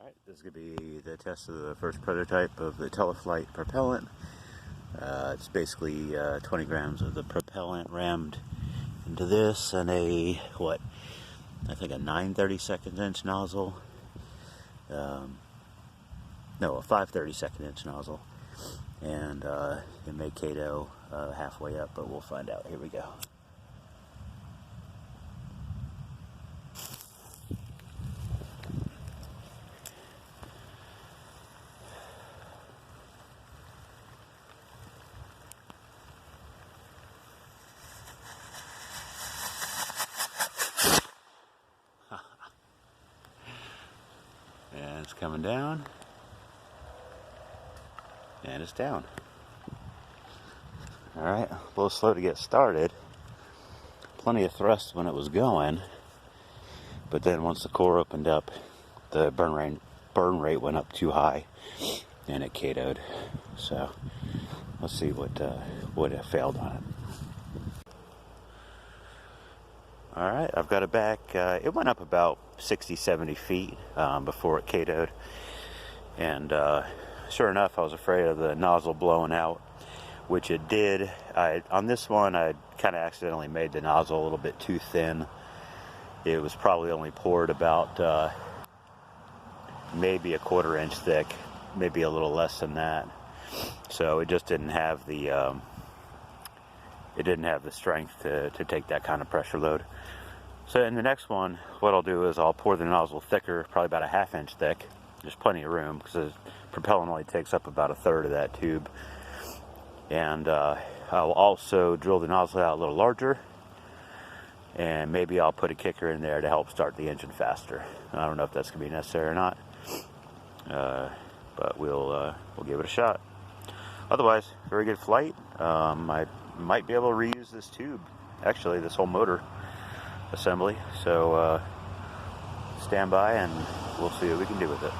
Alright, this is going to be the test of the first prototype of the Teleflite propellant. It's basically 20 grams of the propellant rammed into this and a, I think a 9/32 inch nozzle. No, a 5/32 inch nozzle. And it may KO halfway up, but we'll find out. Here we go. And it's coming down, and it's down. Alright, a little slow to get started. Plenty of thrust when it was going, but then once the core opened up, the burn rate went up too high, and it KO'd. So let's see what failed on it. Alright, I've got it back. It went up about 60-70 feet before it KO'd. And sure enough, I was afraid of the nozzle blowing out, which it did. On this one, I kind of accidentally made the nozzle a little bit too thin. It was probably only poured about maybe a 1/4 inch thick, maybe a little less than that. So it just didn't have the strength to take that kind of pressure load. So in the next one, what I'll do is I'll pour the nozzle thicker, probably about a 1/2 inch thick. There's plenty of room because the propellant only takes up about 1/3 of that tube. And I'll also drill the nozzle out a little larger, and maybe I'll put a kicker in there to help start the engine faster. I don't know if that's going to be necessary or not, but we'll give it a shot. Otherwise, very good flight. I might be able to reuse this tube, actually this whole motor assembly, so stand by and we'll see what we can do with it.